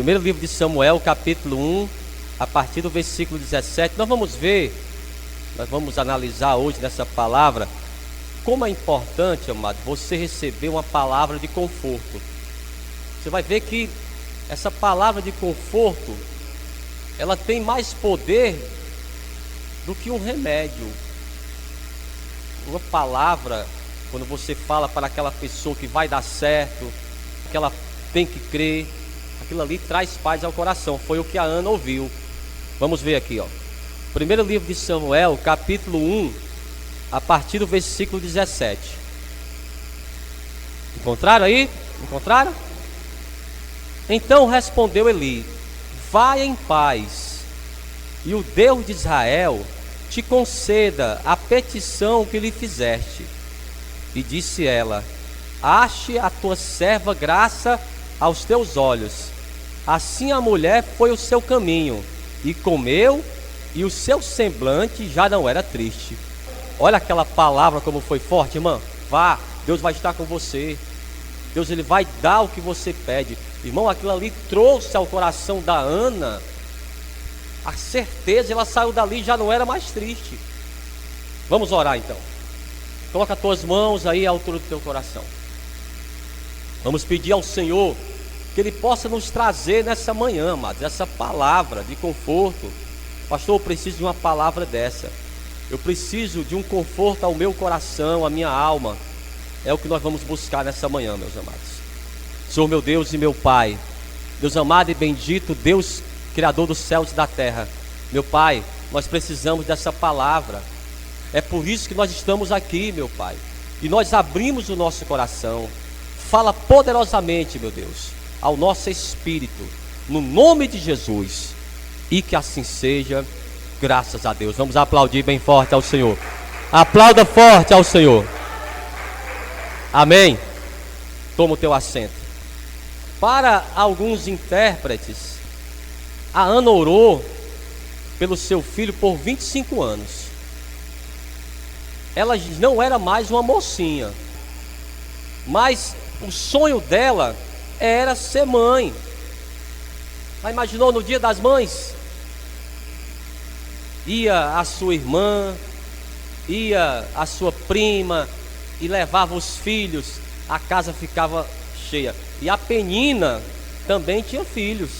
Primeiro livro de Samuel, capítulo 1, a partir do versículo 17. Nós vamos analisar hoje nessa palavra como é importante, amado, você receber uma palavra de conforto. Você vai ver que essa palavra de conforto, ela tem mais poder do que um remédio. Uma palavra, quando você fala para aquela pessoa que vai dar certo, que ela tem que crer, aquilo ali traz paz ao coração. Foi o que a Ana ouviu. Vamos ver aqui, ó. Primeiro livro de Samuel, capítulo 1, a partir do versículo 17. Encontraram aí? Encontraram? Então respondeu Eli: vai em paz, e o Deus de Israel te conceda a petição que lhe fizeste. E disse ela: ache a tua serva graça aos teus olhos. Assim a mulher foi o seu caminho, e comeu, e o seu semblante já não era triste. Olha aquela palavra como foi forte, irmã. Vá, Deus vai estar com você. Deus, ele vai dar o que você pede. Irmão, aquilo ali trouxe ao coração da Ana a certeza. Ela saiu dali e já não era mais triste. Vamos orar então. Coloca as tuas mãos aí à altura do teu coração. Vamos pedir ao Senhor que Ele possa nos trazer nessa manhã, amados, essa palavra de conforto. Pastor, eu preciso de uma palavra dessa. Eu preciso de um conforto ao meu coração, à minha alma. É o que nós vamos buscar nessa manhã, meus amados. Senhor, meu Deus e meu Pai, Deus amado e bendito, Deus Criador dos céus e da terra. Meu Pai, nós precisamos dessa palavra. É por isso que nós estamos aqui, meu Pai. E nós abrimos o nosso coração. Fala poderosamente, meu Deus, ao nosso espírito, no nome de Jesus. E que assim seja, graças a Deus. Vamos aplaudir bem forte ao Senhor. Aplauda forte ao Senhor. Amém. Toma o teu assento. Para alguns intérpretes, a Ana orou pelo seu filho por 25 anos. Ela não era mais uma mocinha, mas o sonho dela era ser mãe. Já imaginou no dia das mães? Ia a sua irmã, ia a sua prima e levava os filhos, a casa ficava cheia. E a Penina também tinha filhos.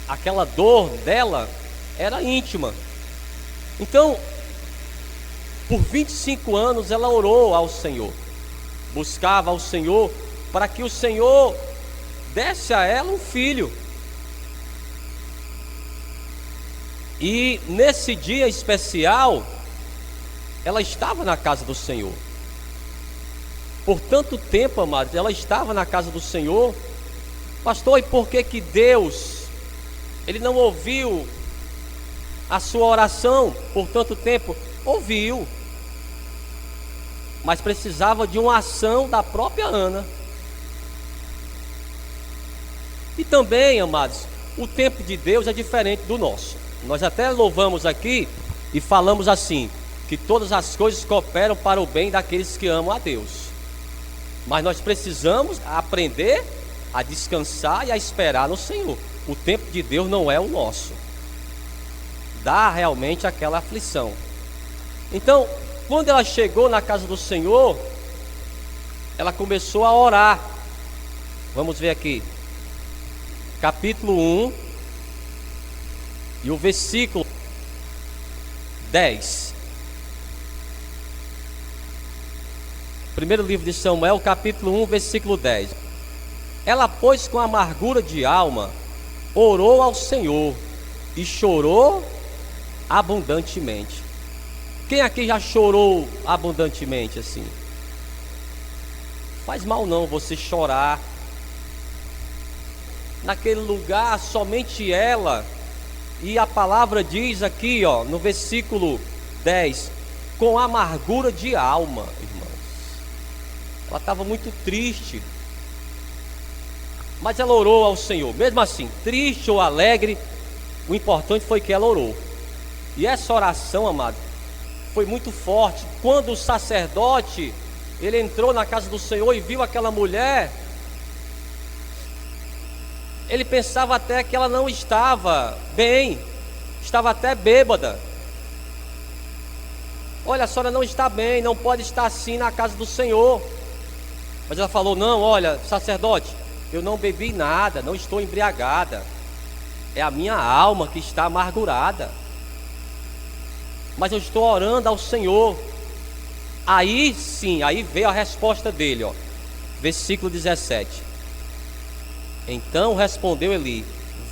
Aquela dor dela era íntima. Então, por 25 anos ela orou ao Senhor, buscava ao Senhor para que o Senhor desse a ela um filho. E nesse dia especial, ela estava na casa do Senhor. Por tanto tempo, amados, ela estava na casa do Senhor. Pastor, e por que Deus, Ele não ouviu a sua oração por tanto tempo? Ouviu, mas precisava de uma ação da própria Ana. E também, amados, o tempo de Deus é diferente do nosso. Nós até louvamos aqui e falamos assim, que todas as coisas cooperam para o bem daqueles que amam a Deus. Mas nós precisamos aprender a descansar e a esperar no Senhor. O tempo de Deus não é o nosso. Dá realmente aquela aflição. Então, quando ela chegou na casa do Senhor, ela começou a orar. Vamos ver aqui. Capítulo 1 e o versículo 10. Primeiro livro de Samuel, capítulo 1, versículo 10. Ela, pois, com amargura de alma, orou ao Senhor e chorou abundantemente. Quem aqui já chorou abundantemente assim? Faz mal não você chorar. Naquele lugar, somente ela. E a palavra diz aqui, ó, no versículo 10, com amargura de alma, irmãos. Ela estava muito triste, mas ela orou ao Senhor. Mesmo assim, triste ou alegre, o importante foi que ela orou. E essa oração, amado, foi muito forte. Quando o sacerdote, ele entrou na casa do Senhor e viu aquela mulher, Ele pensava até que ela não estava bem, estava até bêbada. Olha, a senhora não está bem, não pode estar assim na casa do Senhor. Mas ela falou: não, olha, sacerdote, eu não bebi nada, não estou embriagada. É a minha alma que está amargurada. Mas eu estou orando ao Senhor. Aí sim, aí veio a resposta dele, ó. Versículo 17. Então respondeu Eli: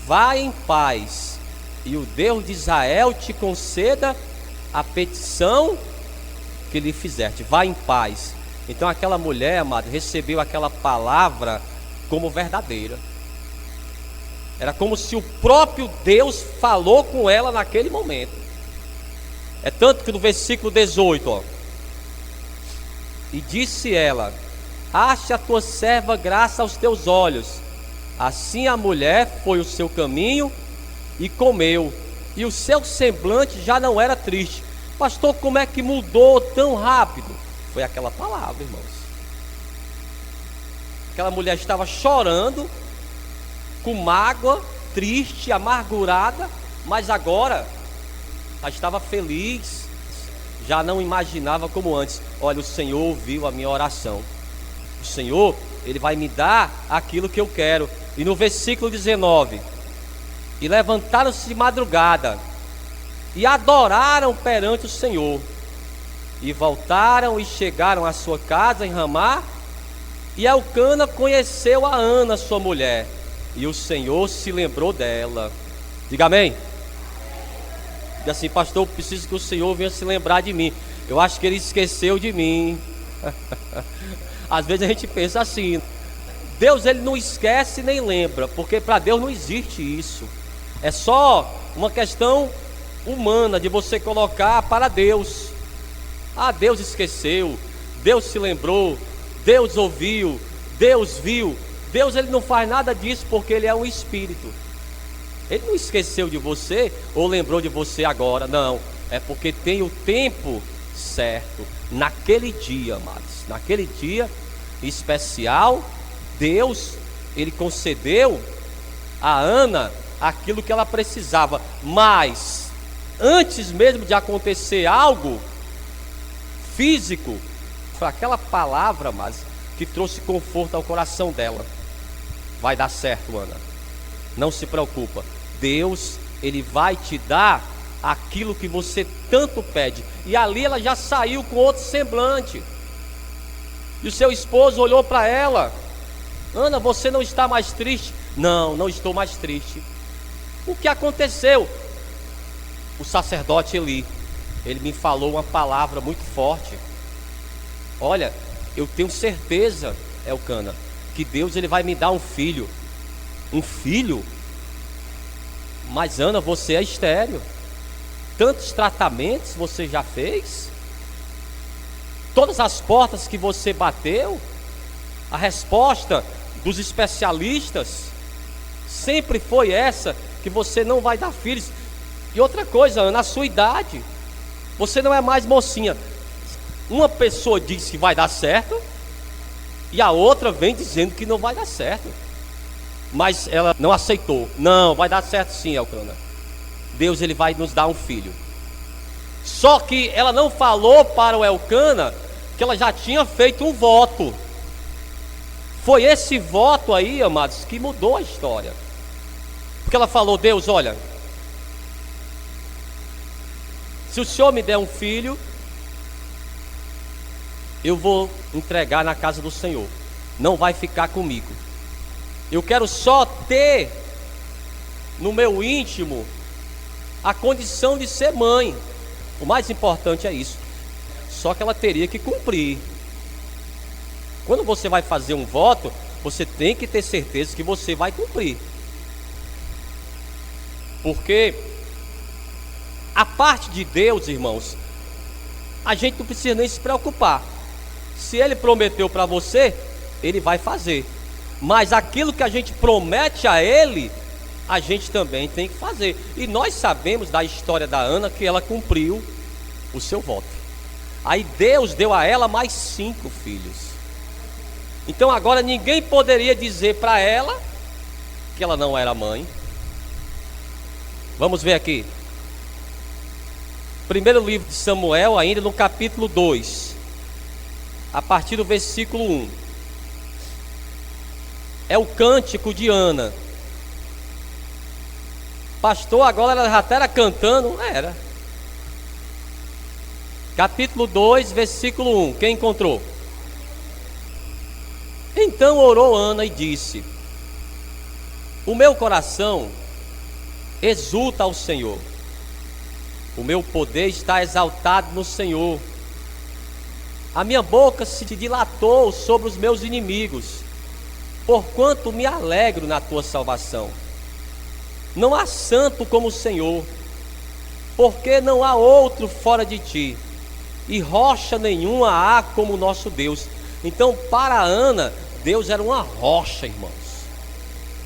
vai em paz, e o Deus de Israel te conceda a petição que lhe fizeste. Vai em paz. Então aquela mulher, amado, recebeu aquela palavra como verdadeira. Era como se o próprio Deus falou com ela naquele momento. É tanto que no versículo 18, ó, e disse ela: ache a tua serva graça aos teus olhos. Assim a mulher foi o seu caminho e comeu, e o seu semblante já não era triste. Pastor, como é que mudou tão rápido? Foi aquela palavra, irmãos. Aquela mulher estava chorando, com mágoa, triste, amargurada, mas agora ela estava feliz, já não imaginava como antes. Olha, o Senhor ouviu a minha oração. O Senhor, Ele vai me dar aquilo que eu quero. E no versículo 19: e levantaram-se de madrugada e adoraram perante o Senhor, e voltaram e chegaram à sua casa em Ramá. E Elcana conheceu a Ana, sua mulher, e o Senhor se lembrou dela. Diga amém. Diga assim: pastor, eu preciso que o Senhor venha se lembrar de mim. Eu acho que Ele esqueceu de mim. Às vezes a gente pensa assim: Deus, Ele não esquece nem lembra, porque para Deus não existe isso. É só uma questão humana de você colocar para Deus. Ah, Deus esqueceu, Deus se lembrou, Deus ouviu, Deus viu. Deus, Ele não faz nada disso, porque Ele é um espírito. Ele não esqueceu de você ou lembrou de você agora, não. É porque tem o tempo certo. Naquele dia, amados, naquele dia especial, Deus, Ele concedeu a Ana aquilo que ela precisava. Mas antes mesmo de acontecer algo físico, foi aquela palavra, mas que trouxe conforto ao coração dela. Vai dar certo, Ana, não se preocupa. Deus, Ele vai te dar aquilo que você tanto pede. E ali ela já saiu com outro semblante. E o seu esposo olhou para ela: Ana, você não está mais triste? Não, não estou mais triste. O que aconteceu? O sacerdote Eli, ele me falou uma palavra muito forte. Olha, eu tenho certeza, Elcana, que Deus, Ele vai me dar um filho. Um filho? Mas Ana, você é estéril. Tantos tratamentos você já fez? Todas as portas que você bateu, a resposta dos especialistas sempre foi essa, que você não vai dar filhos. E outra coisa, Ana, a sua idade, você não é mais mocinha. Uma pessoa diz que vai dar certo, e a outra vem dizendo que não vai dar certo. Mas ela não aceitou. Não, vai dar certo sim, Elcana. Deus, Ele vai nos dar um filho. Só que ela não falou para o Elcana que ela já tinha feito um voto. Foi esse voto aí, amados, que mudou a história. Porque ela falou: Deus, olha, se o Senhor me der um filho, eu vou entregar na casa do Senhor. Não vai ficar comigo. Eu quero só ter no meu íntimo a condição de ser mãe. O mais importante é isso. Só que ela teria que cumprir. Quando você vai fazer um voto, você tem que ter certeza que você vai cumprir. Porque a parte de Deus, irmãos, a gente não precisa nem se preocupar. Se Ele prometeu para você, Ele vai fazer. Mas aquilo que a gente promete a Ele, a gente também tem que fazer. E nós sabemos da história da Ana que ela cumpriu o seu voto. Aí Deus deu a ela mais 5 filhos. Então agora ninguém poderia dizer para ela que ela não era mãe. Vamos ver aqui. Primeiro livro de Samuel, ainda no capítulo 2, a partir do versículo 1. É o cântico de Ana. Pastor, agora ela já era cantando? Era. Capítulo 2, versículo 1. Quem encontrou? Então orou Ana e disse: o meu coração exulta ao Senhor, o meu poder está exaltado no Senhor. A minha boca se dilatou sobre os meus inimigos, porquanto me alegro na tua salvação. Não há santo como o Senhor, porque não há outro fora de ti, e rocha nenhuma há como o nosso Deus. Então, para Ana, Deus era uma rocha, irmãos.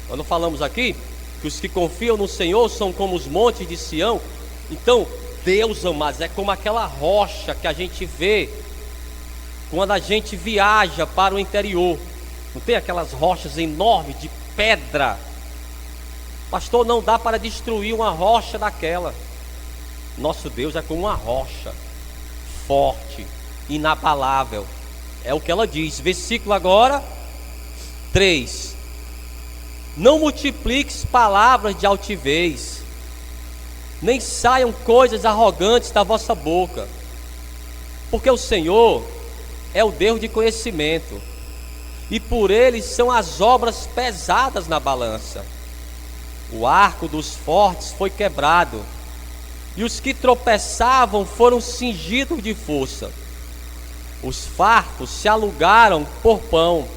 Quando falamos aqui que os que confiam no Senhor são como os montes de Sião, então Deus, amados, é como aquela rocha que a gente vê quando a gente viaja para o interior. Não tem aquelas rochas enormes de pedra? Pastor, não dá para destruir uma rocha daquela. Nosso Deus é como uma rocha forte, inabalável. É o que ela diz. Versículo agora 3. Não multipliques palavras de altivez, nem saiam coisas arrogantes da vossa boca, porque o Senhor é o Deus de conhecimento, e por ele são as obras pesadas na balança. O arco dos fortes foi quebrado, e os que tropeçavam foram cingidos de força. Os fartos se alugaram por pão,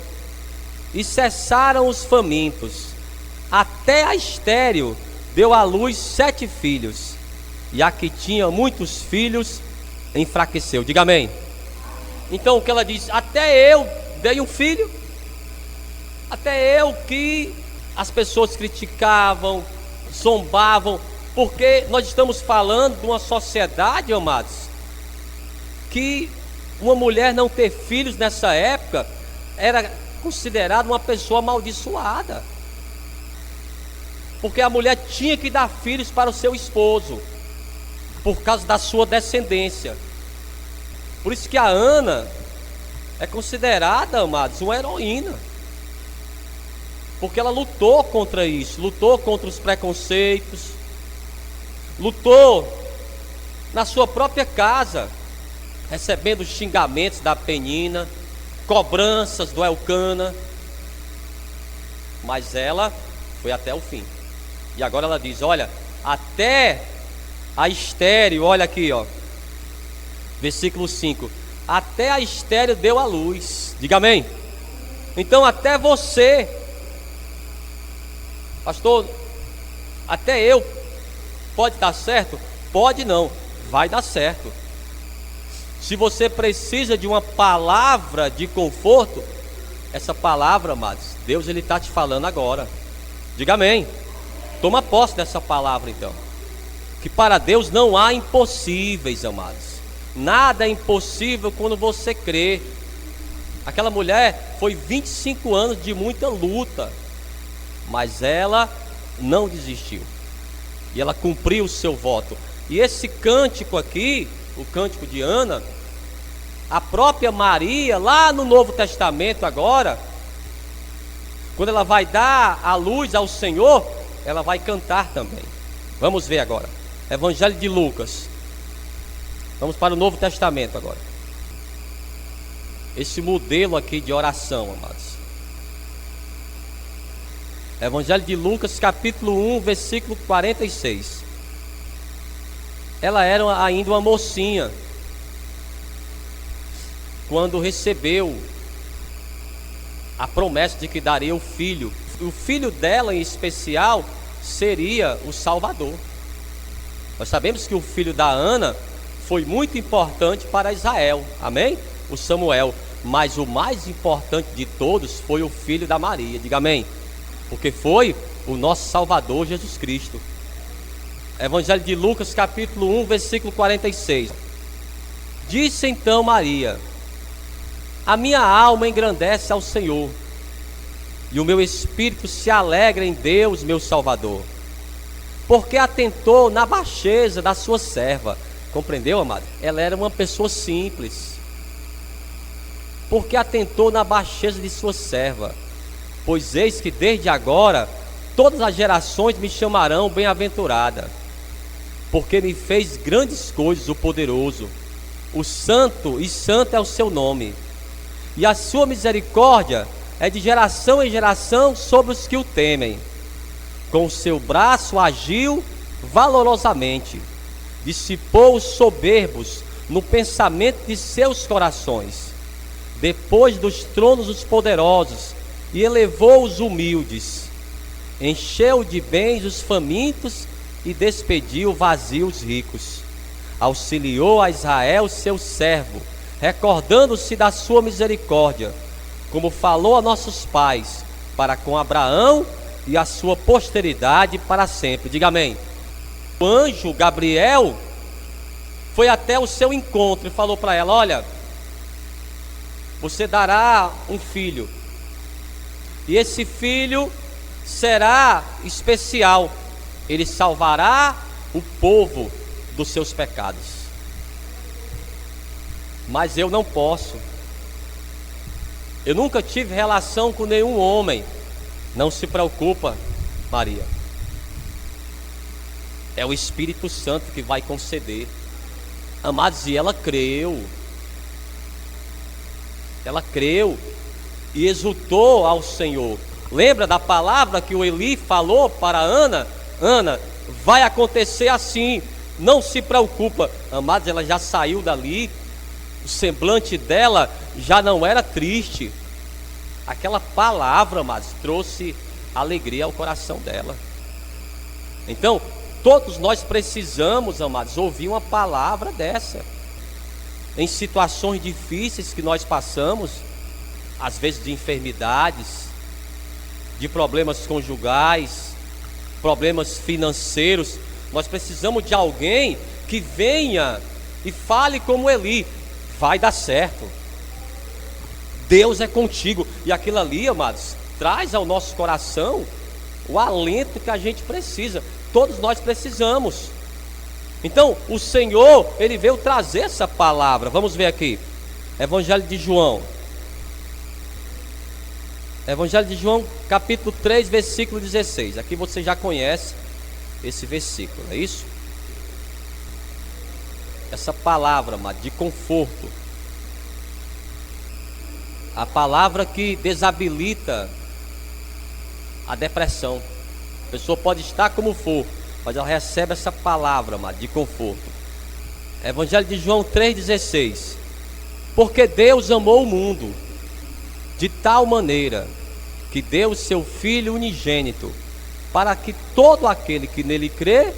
e cessaram os famintos. Até a estéril deu à luz 7 filhos, e a que tinha muitos filhos enfraqueceu. Diga amém. Então o que ela diz? Até eu dei um filho, até eu que as pessoas criticavam, zombavam, porque nós estamos falando de uma sociedade, amados, que uma mulher não ter filhos nessa época era considerada uma pessoa amaldiçoada, porque a mulher tinha que dar filhos para o seu esposo, por causa da sua descendência. Por isso que a Ana é considerada, amados, uma heroína, porque ela lutou contra isso, lutou contra os preconceitos, lutou na sua própria casa, recebendo xingamentos da Penina, cobranças do Elcana, mas ela foi até o fim. E agora ela diz: olha, até a estéril, olha aqui, ó, versículo 5, até a estéril deu à luz. Diga amém. Então até você, pastor, até eu, pode dar certo? Pode não, vai dar certo. Se você precisa de uma palavra de conforto, essa palavra, amados, Deus ele está te falando agora. Diga amém. Toma posse dessa palavra então. Que para Deus não há impossíveis, amados. Nada é impossível quando você crê. Aquela mulher foi 25 anos de muita luta, mas ela não desistiu. E ela cumpriu o seu voto. E esse cântico aqui, o cântico de Ana, a própria Maria, lá no Novo Testamento agora, quando ela vai dar a luz ao Senhor, ela vai cantar também. Vamos ver agora, Evangelho de Lucas. Vamos para o Novo Testamento agora. Esse modelo aqui de oração, amados. Evangelho de Lucas, capítulo 1, versículo 46. Ela era ainda uma mocinha quando recebeu a promessa de que daria o filho. O filho dela em especial seria o Salvador. Nós sabemos que o filho da Ana foi muito importante para Israel, amém? O Samuel. Mas o mais importante de todos foi o filho da Maria, diga amém. Porque foi o nosso Salvador Jesus Cristo. Evangelho de Lucas, capítulo 1, versículo 46. Disse então Maria: a minha alma engrandece ao Senhor, e o meu espírito se alegra em Deus, meu Salvador, porque atentou na baixeza da sua serva. Compreendeu, amado? Ela era uma pessoa simples. Porque atentou na baixeza de sua serva. Pois eis que desde agora todas as gerações me chamarão bem-aventurada, porque me fez grandes coisas o poderoso. O santo e santo é o seu nome, e a sua misericórdia é de geração em geração sobre os que o temem. Com o seu braço agiu valorosamente, dissipou os soberbos no pensamento de seus corações, depois dos tronos os poderosos, e elevou os humildes, encheu de bens os famintos e despediu vazios os ricos. Auxiliou a Israel seu servo, recordando-se da sua misericórdia, como falou a nossos pais, para com Abraão e a sua posteridade para sempre. Diga amém. O anjo Gabriel foi até o seu encontro e falou para ela: olha, você dará um filho, e esse filho será especial, ele salvará o povo dos seus pecados. Mas eu não posso, eu nunca tive relação com nenhum homem. Não se preocupa, Maria, é o Espírito Santo que vai conceder. Amados, e ela creu e exultou ao Senhor. Lembra da palavra que o Eli falou para Ana? Ana, vai acontecer assim, não se preocupa. Amados, ela já saiu dali, o semblante dela já não era triste. Aquela palavra, amados, trouxe alegria ao coração dela. Então, todos nós precisamos, amados, ouvir uma palavra dessa. Em situações difíceis que nós passamos, às vezes de enfermidades, de problemas conjugais, problemas financeiros, nós precisamos de alguém que venha e fale como Eli: vai dar certo, Deus é contigo. E aquilo ali, amados, traz ao nosso coração o alento que a gente precisa. Todos nós precisamos. Então o Senhor, Ele veio trazer essa palavra. Vamos ver aqui, Evangelho de João, capítulo 3, versículo 16. Aqui você já conhece esse versículo, não é isso? Essa palavra, amado, de conforto, a palavra que desabilita a depressão. A pessoa pode estar como for, mas ela recebe essa palavra, amado, de conforto. Evangelho de João 3,16. Porque Deus amou o mundo de tal maneira que deu o seu Filho unigênito, para que todo aquele que nele crê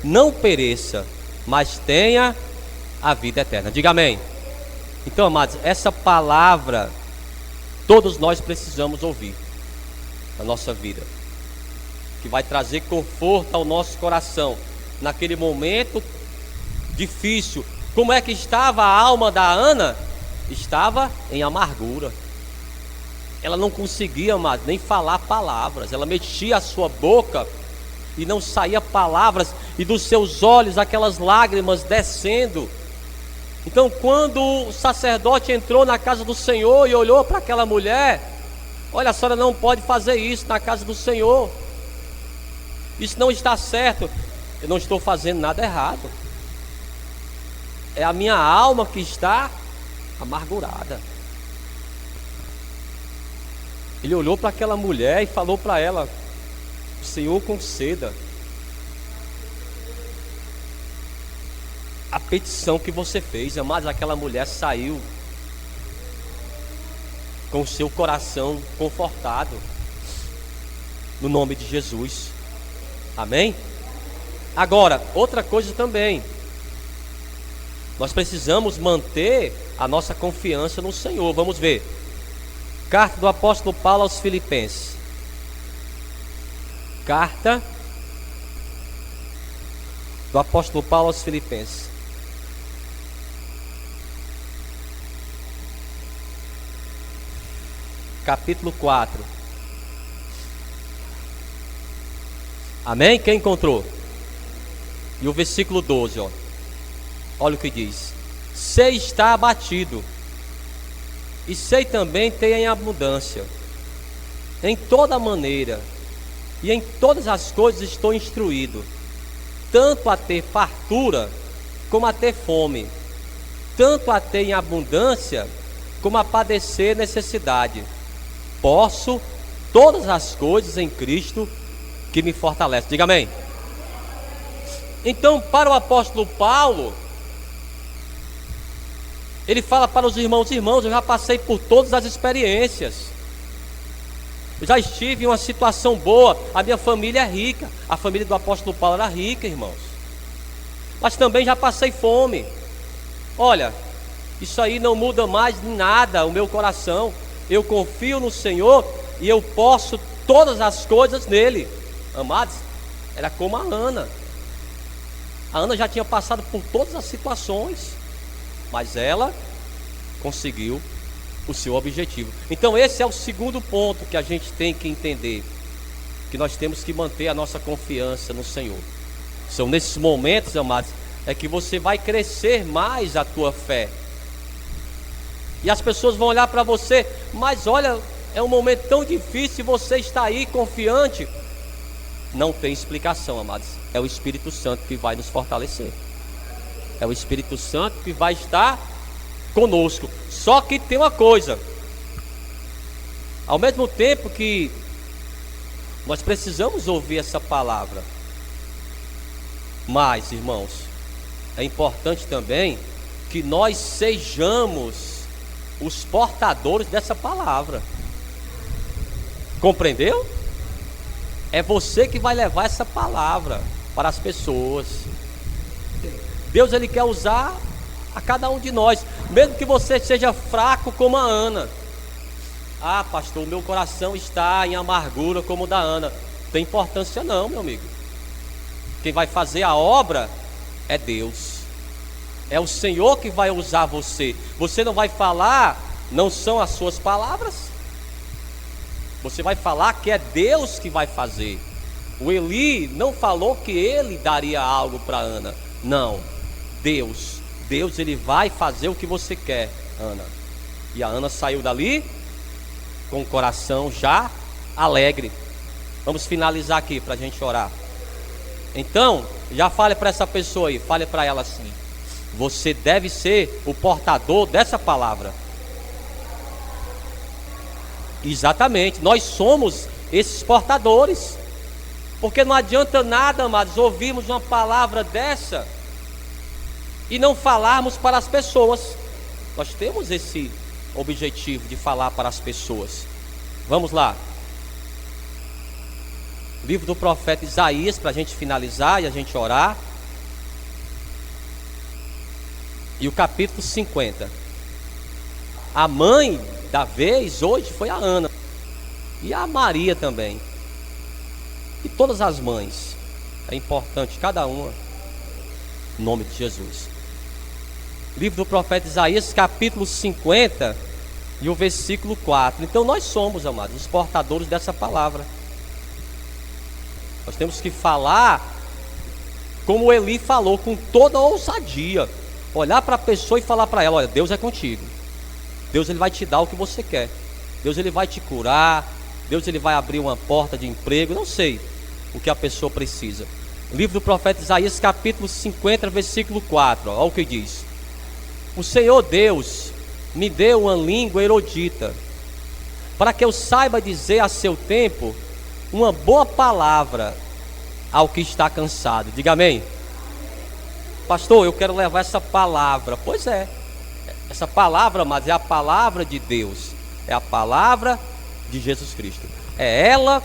não pereça, mas tenha a vida eterna. Diga amém. Então, amados, essa palavra todos nós precisamos ouvir na nossa vida, que vai trazer conforto ao nosso coração naquele momento difícil. Como é que estava a alma da Ana? Estava em amargura. Ela não conseguia, amado, nem falar palavras. Ela mexia a sua boca e não saía palavras, e dos seus olhos aquelas lágrimas descendo. Então, quando o sacerdote entrou na casa do Senhor e olhou para aquela mulher: olha, a senhora não pode fazer isso na casa do Senhor, isso não está certo. Eu não estou fazendo nada errado, é a minha alma que está amargurada. Ele olhou para aquela mulher e falou para ela: o Senhor conceda a petição que você fez. Mas aquela mulher saiu com o seu coração confortado, no nome de Jesus. Amém? Agora, outra coisa também, nós precisamos manter a nossa confiança no Senhor. Vamos ver, carta do apóstolo Paulo aos Filipenses, carta do apóstolo Paulo aos Filipenses, capítulo 4, Amém? Quem encontrou? E o versículo 12, ó. Olha o que diz: sei estar abatido, e sei também ter em abundância. Em toda maneira e em todas as coisas estou instruído, tanto a ter fartura como a ter fome, tanto a ter em abundância como a padecer necessidade. Posso todas as coisas em Cristo que me fortalece. Diga amém. Então, para o apóstolo Paulo, ele fala para os irmãos: irmãos, eu já passei por todas as experiências. Eu já estive em uma situação boa. A minha família é rica. A família do apóstolo Paulo era rica, irmãos. Mas também já passei fome. Olha, isso aí não muda mais em nada o meu coração. Eu confio no Senhor e eu posso todas as coisas nele. Amados, era como a Ana. A Ana já tinha passado por todas as situações, mas ela conseguiu o seu objetivo. Então esse é o segundo ponto que a gente tem que entender, que nós temos que manter a nossa confiança no Senhor. São nesses momentos, amados, é que você vai crescer mais a tua fé. E as pessoas vão olhar para você: mas olha, é um momento tão difícil e você está aí confiante. Não tem explicação, amados. É o Espírito Santo que vai nos fortalecer. É o Espírito Santo que vai estar conosco. Só que tem uma coisa: ao mesmo tempo que nós precisamos ouvir essa palavra, mas, irmãos, é importante também que nós sejamos os portadores dessa palavra. Compreendeu? É você que vai levar essa palavra para as pessoas. Deus, Ele quer usar a cada um de nós, mesmo que você seja fraco como a Ana. Ah, pastor, o meu coração está em amargura como o da Ana. Não tem importância não, meu amigo. Quem vai fazer a obra é Deus. É o Senhor que vai usar você. Você não vai falar, não são as suas palavras. Você vai falar que é Deus que vai fazer. O Eli não falou que ele daria algo para Ana. Não, Deus, Ele vai fazer o que você quer, Ana. E a Ana saiu dali com o coração já alegre. Vamos finalizar aqui para a gente orar. Então, já fale para essa pessoa aí, fale para ela assim: você deve ser o portador dessa palavra. Exatamente, nós somos esses portadores. Porque não adianta nada, amados, ouvirmos uma palavra dessa e não falarmos para as pessoas. Nós temos esse objetivo de falar para as pessoas. Vamos lá. Livro do profeta Isaías, para a gente finalizar e a gente orar. E o capítulo 50. A mãe da vez hoje foi a Ana. E a Maria também. E todas as mães. É importante, cada uma. Em nome de Jesus. Livro do profeta Isaías, capítulo 50. E o versículo 4. Então nós somos, amados, os portadores dessa palavra. Nós temos que falar como Eli falou, com toda a ousadia. Olhar para a pessoa e falar para ela: olha, Deus é contigo. Deus, Ele vai te dar o que você quer. Deus, Ele vai te curar. Deus, Ele vai abrir uma porta de emprego. Não sei o que a pessoa precisa. Livro do profeta Isaías, capítulo 50, versículo 4. Olha o que diz: o Senhor Deus me deu uma língua erudita, para que eu saiba dizer a seu tempo uma boa palavra ao que está cansado. Diga amém. Pastor, eu quero levar essa palavra. Pois é, essa palavra, mas é a palavra de Deus, é a palavra de Jesus Cristo. É ela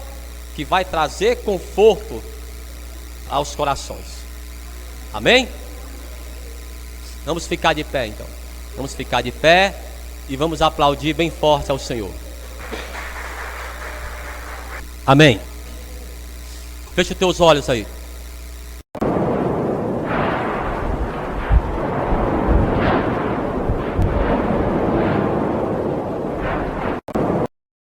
que vai trazer conforto aos corações. Amém? Vamos ficar de pé então. Vamos ficar de pé e vamos aplaudir bem forte ao Senhor. Amém. Feche os teus olhos aí.